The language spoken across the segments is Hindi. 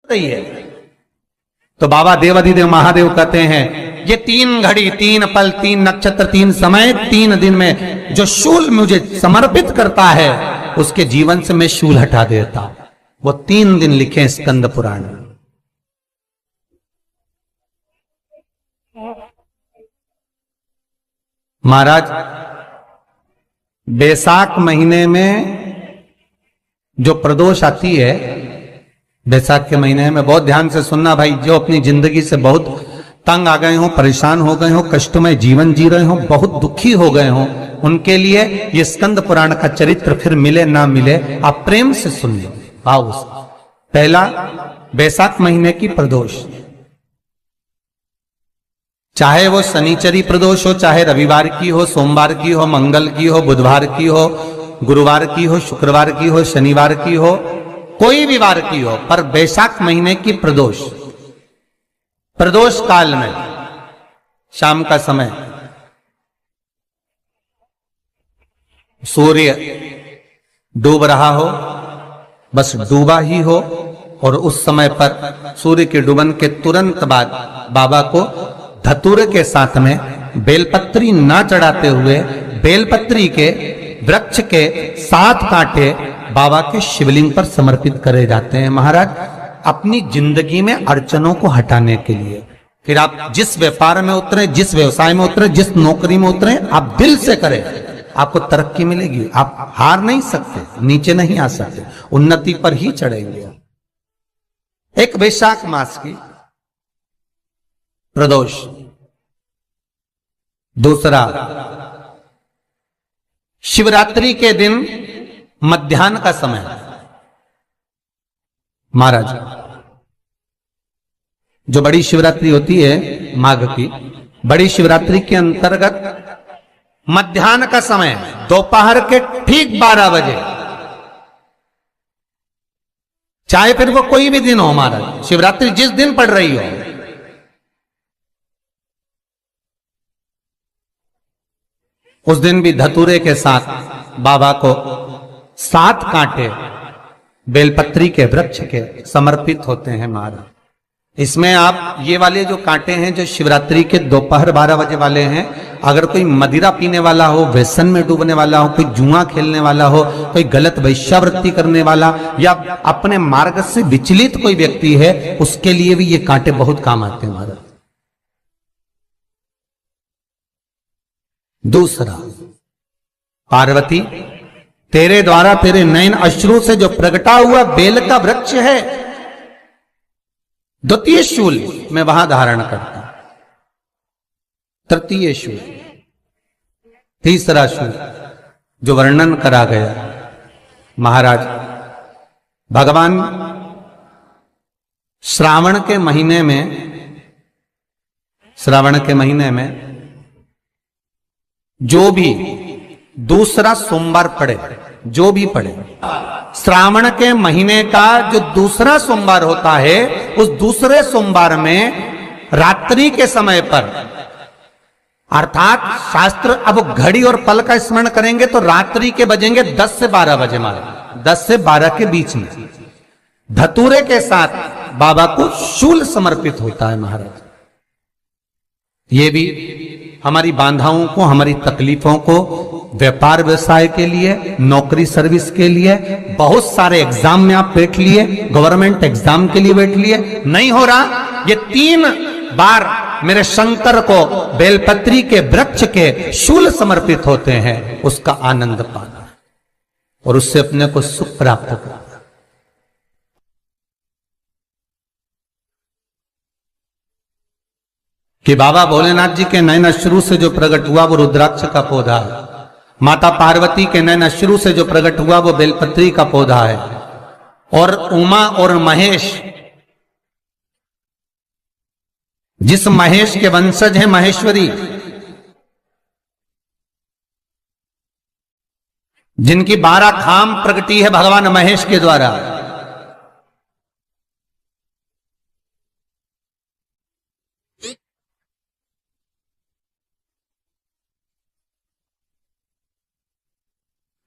रही है। तो बाबा देवाधिदेव महादेव कहते हैं ये 3 घड़ी 3 पल 3 नक्षत्र 3 समय 3 दिन में जो शूल मुझे समर्पित करता है उसके जीवन से मैं शूल हटा देता हूं। वो 3 दिन लिखे स्कंद पुराण में। महाराज बैसाख महीने में जो प्रदोष आती है, बैसाख के महीने में बहुत ध्यान से सुनना भाई, जो अपनी जिंदगी से बहुत तंग आ गए हो, परेशान हो गए हो, कष्टमय जीवन जी रहे हो, बहुत दुखी हो गए हो, उनके लिए ये स्कंद पुराण का चरित्र फिर मिले ना मिले आप प्रेम से सुन लो भाव से। पहला, बैसाख महीने की प्रदोष, चाहे वो शनिचरी प्रदोष हो, चाहे रविवार की हो, सोमवार की हो, मंगल की हो, बुधवार की हो, गुरुवार की हो, शुक्रवार की हो, शनिवार की हो, कोई भी वार की हो, पर बैसाख महीने की प्रदोष, प्रदोष काल में शाम का समय सूर्य डूब रहा हो, बस डूबा ही हो, और उस समय पर सूर्य के डूबन के तुरंत बाद बाबा को धतूरे के साथ में बेलपत्री ना चढ़ाते हुए बेलपत्री के वृक्ष के 7 कांटे बाबा के शिवलिंग पर समर्पित करे जाते हैं महाराज, अपनी जिंदगी में अड़चनों को हटाने के लिए। फिर आप जिस व्यापार में उतरे, जिस व्यवसाय में उतरे, जिस नौकरी में उतरे, आप दिल से करें, आपको तरक्की मिलेगी। आप हार नहीं सकते, नीचे नहीं आ सकते, उन्नति पर ही चढ़ेंगे। एक वैशाख मास की प्रदोष, दूसरा शिवरात्रि के दिन मध्याह्न का समय महाराज, जो बड़ी शिवरात्रि होती है माघ की, बड़ी शिवरात्रि के अंतर्गत मध्याह्न का समय, दोपहर के ठीक 12 बजे, चाहे फिर वो कोई भी दिन हो महाराज, शिवरात्रि जिस दिन पड़ रही हो, उस दिन भी धतूरे के साथ बाबा को 7 कांटे बेलपत्री के वृक्ष के समर्पित होते हैं महाराज। इसमें आप ये वाले जो कांटे हैं जो शिवरात्रि के दोपहर 12 बजे वाले हैं, अगर कोई मदिरा पीने वाला हो, व्यसन में डूबने वाला हो, कोई जुआ खेलने वाला हो, कोई गलत वैश्यावृत्ति करने वाला, या अपने मार्ग से विचलित कोई व्यक्ति है, उसके लिए भी ये कांटे बहुत काम आते हैं महाराज। दूसरा, पार्वती तेरे द्वारा तेरे नयन अश्रु से जो प्रगटा हुआ बेल का वृक्ष है, द्वितीय शूल मैं वहां धारण करता, तृतीय शूल, तीसरा शूल जो वर्णन करा गया महाराज, भगवान श्रावण के महीने में जो भी दूसरा सोमवार पड़े, जो भी पड़े, श्रावण के महीने का जो दूसरा सोमवार होता है, उस दूसरे सोमवार में रात्रि के समय पर, अर्थात शास्त्र अब घड़ी और पल का स्मरण करेंगे तो रात्रि के बजेंगे 10 से 12 बजे महाराज, 10 से 12 के बीच में धतूरे के साथ बाबा को शूल समर्पित होता है महाराज। ये भी हमारी बाधाओं को, हमारी तकलीफों को, व्यापार व्यवसाय के लिए, नौकरी सर्विस के लिए, बहुत सारे एग्जाम में आप बैठ लिए, गवर्नमेंट एग्जाम के लिए बैठ लिए, नहीं हो रहा, ये 3 बार मेरे शंकर को बेलपत्री के वृक्ष के शूल समर्पित होते हैं, उसका आनंद पाना और उससे अपने को सुख प्राप्त करना। कि बाबा भोलेनाथ जी के नयन अश्रु से जो प्रकट हुआ वो रुद्राक्ष का पौधा है, माता पार्वती के नयन अश्रु से जो प्रकट हुआ वो बेलपत्री का पौधा है, और उमा और महेश, जिस महेश के वंशज है महेश्वरी, जिनकी 12 खाम प्रगटी है भगवान महेश के द्वारा,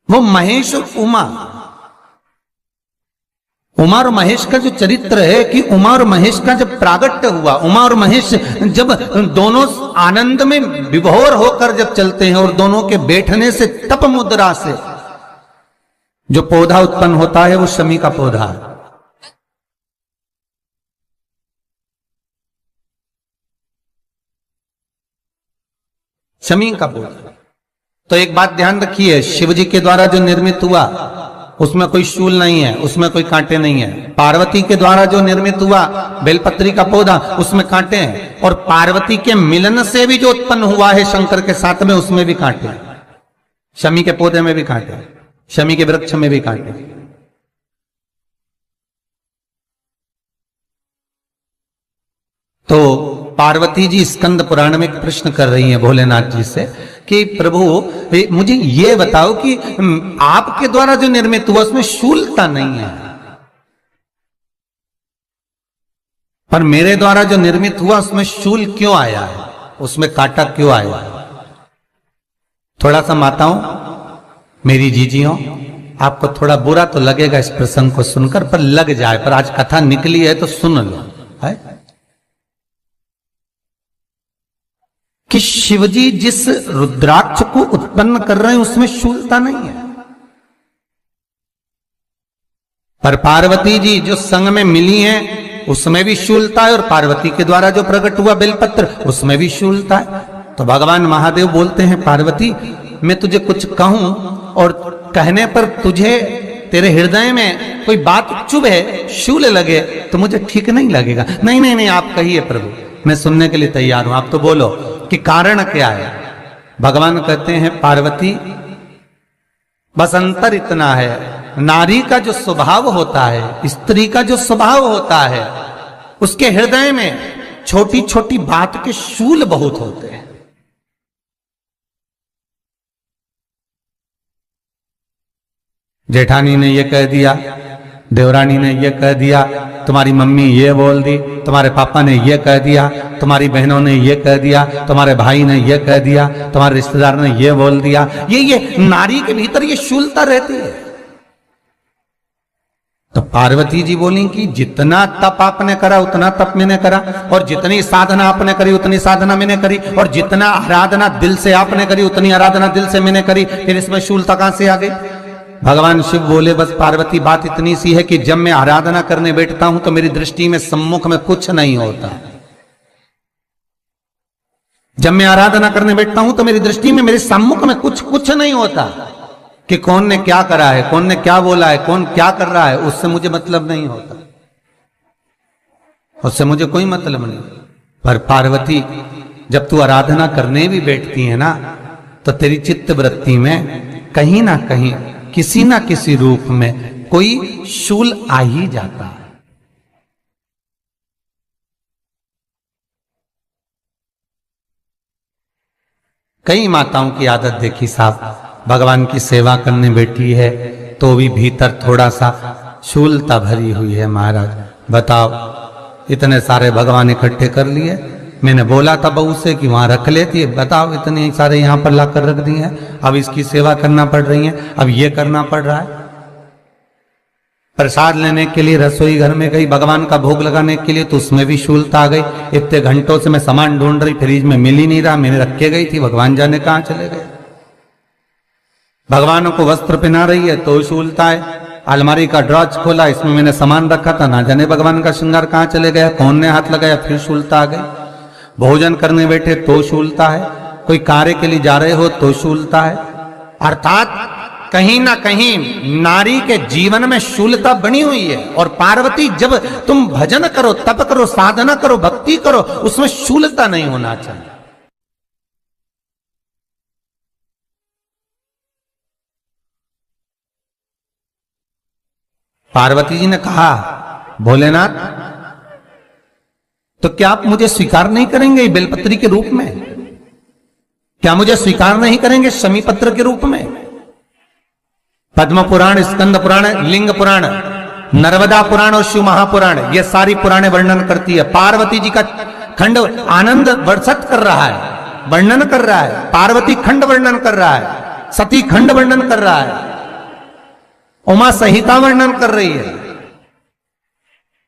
वो महेश और उमा और महेश का जो चरित्र है कि उमा और महेश का जब प्रागट्य हुआ, उमा और महेश जब दोनों आनंद में विभोर होकर जब चलते हैं और दोनों के बैठने से तप मुद्रा से जो पौधा उत्पन्न होता है वो शमी का पौधा है। शमी का पौधा। तो एक बात ध्यान रखिए, शिव जी के द्वारा जो निर्मित हुआ उसमें कोई शूल नहीं है, उसमें कोई कांटे नहीं है। पार्वती के द्वारा जो निर्मित हुआ बेलपत्री का पौधा, उसमें कांटे हैं। और पार्वती के मिलन से भी जो उत्पन्न हुआ है शंकर के साथ में, उसमें भी कांटे हैं। शमी के पौधे में भी कांटे, शमी के वृक्ष में भी कांटे। तो पार्वती जी स्कंद पुराण में एक प्रश्न कर रही हैं भोलेनाथ जी से कि प्रभु मुझे ये बताओ कि आपके द्वारा जो निर्मित हुआ उसमें शूलता नहीं है, पर मेरे द्वारा जो निर्मित हुआ उसमें शूल क्यों आया है, उसमें कांटा क्यों आया है? थोड़ा सा माताओं, मेरी जीजियों, आपको थोड़ा बुरा तो लगेगा इस प्रसंग को सुनकर, पर लग जाए, पर आज कथा निकली है तो सुन लो है कि शिवजी जिस रुद्राक्ष को उत्पन्न कर रहे हैं उसमें शूलता नहीं है, पर पार्वती जी जो संग में मिली हैं उसमें भी शूलता है, और पार्वती के द्वारा जो प्रकट हुआ बेलपत्र उसमें भी शूलता है। तो भगवान महादेव बोलते हैं, पार्वती मैं तुझे कुछ कहूं और कहने पर तुझे तेरे हृदय में कोई बात चुभे, शूल लगे तो मुझे ठीक नहीं लगेगा। नहीं नहीं नहीं, आप कहिए प्रभु, मैं सुनने के लिए तैयार हूं, आप तो बोलो कि कारण क्या है। भगवान कहते हैं, पार्वती बस अंतर इतना है, नारी का जो स्वभाव होता है, स्त्री का जो स्वभाव होता है, उसके हृदय में छोटी छोटी बात के शूल बहुत होते हैं। जेठानी ने ये कह दिया, देवरानी ने ये कह दिया, तुम्हारी मम्मी ये बोल दी, तुम्हारे पापा ने ये कह दिया, तुम्हारी बहनों ने ये कह दिया, तुम्हारे भाई ने ये कह दिया, तुम्हारे रिश्तेदार ने ये बोल दिया। ये नारी के भीतर ये शूलता रहती है। तो पार्वती जी बोली कि जितना तप आपने करा उतना तप मैंने करा, और जितनी साधना आपने करी उतनी साधना मैंने करी, और जितना आराधना दिल से आपने करी उतनी आराधना दिल से मैंने करी, फिर इसमें शूलता कहां से आ गई? भगवान शिव बोले, बस पार्वती बात इतनी सी है कि जब मैं आराधना करने बैठता हूं तो मेरी दृष्टि में सम्मुख में कुछ नहीं होता। जब मैं आराधना करने बैठता हूं तो मेरी दृष्टि में, मेरे सम्मुख में कुछ नहीं होता कि कौन ने क्या करा है, कौन ने क्या बोला है, कौन क्या कर रहा है, उससे मुझे मतलब नहीं होता, उससे मुझे कोई मतलब नहीं। पर पार्वती जब तू आराधना करने भी बैठती है ना, तो तेरी चित्त वृत्ति में कहीं ना कहीं किसी ना किसी रूप में कोई शूल आ ही जाता है। कई माताओं की आदत देखी साहब, भगवान की सेवा करने बैठी है तो भी भीतर थोड़ा सा शूलता भरी हुई है। महाराज बताओ, इतने सारे भगवान इकट्ठे कर लिए, मैंने बोला था बहू से कि वहां रख लेती है, बताओ इतने सारे यहां पर लाकर रख दिए हैं, अब इसकी सेवा करना पड़ रही है, अब ये करना पड़ रहा है। प्रसाद लेने के लिए रसोई घर में गई, भगवान का भोग लगाने के लिए, तो उसमें भी शूलता आ गई। इतने घंटों से मैं सामान ढूंढ रही, फ्रिज में मिल ही नहीं रहा, मैंने रख के गई थी, भगवान जाने कहां चले गए। भगवान को वस्त्र पहना रही है तो शूलता है। अलमारी का ड्रॉज खोला, इसमें मैंने सामान रखा था, ना जाने भगवान का श्रृंगार कहां चले गया, कौन ने हाथ लगाया, फिर शूलता आ गई। भोजन करने बैठे तो शूलता है, कोई कार्य के लिए जा रहे हो तो शूलता है। अर्थात कहीं ना कहीं नारी के जीवन में शूलता बनी हुई है। और पार्वती, जब तुम भजन करो, तप करो, साधना करो, भक्ति करो, उसमें शूलता नहीं होना चाहिए। पार्वती जी ने कहा, भोलेनाथ तो क्या आप मुझे स्वीकार नहीं करेंगे बेलपत्री के रूप में? क्या मुझे स्वीकार नहीं करेंगे शमी पत्र के रूप में? पद्म पुराण, स्कंद पुराण, लिंग पुराण, नर्मदा पुराण और शिव महापुराण, ये सारी पुराणे वर्णन करती है। पार्वती जी का खंड आनंद वर्षित कर रहा है, वर्णन कर रहा है। पार्वती खंड वर्णन कर रहा है, सती खंड वर्णन कर रहा है, उमा संहिता वर्णन कर रही है।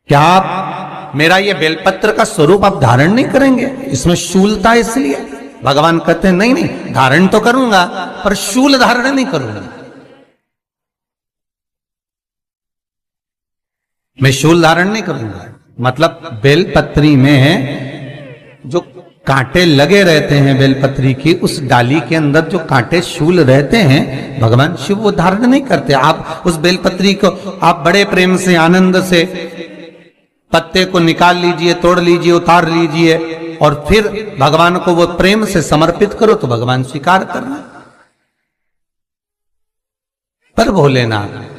क्या आप मेरा ये बेलपत्र का स्वरूप आप धारण नहीं करेंगे? इसमें शूलता इसलिए भगवान कहते हैं नहीं नहीं, धारण तो करूंगा पर शूल धारण नहीं करूंगा। मैं शूल धारण नहीं करूंगा, मतलब बेलपत्री में जो कांटे लगे रहते हैं बेलपत्री की, उस डाली के अंदर जो कांटे शूल रहते हैं, भगवान शिव वो धारण नहीं करते। आप उस बेलपत्री को आप बड़े प्रेम से आनंद से पत्ते को निकाल लीजिए, तोड़ लीजिए, उतार लीजिए और फिर भगवान को वो प्रेम से समर्पित करो तो भगवान स्वीकार करना। पर भोलेनाथ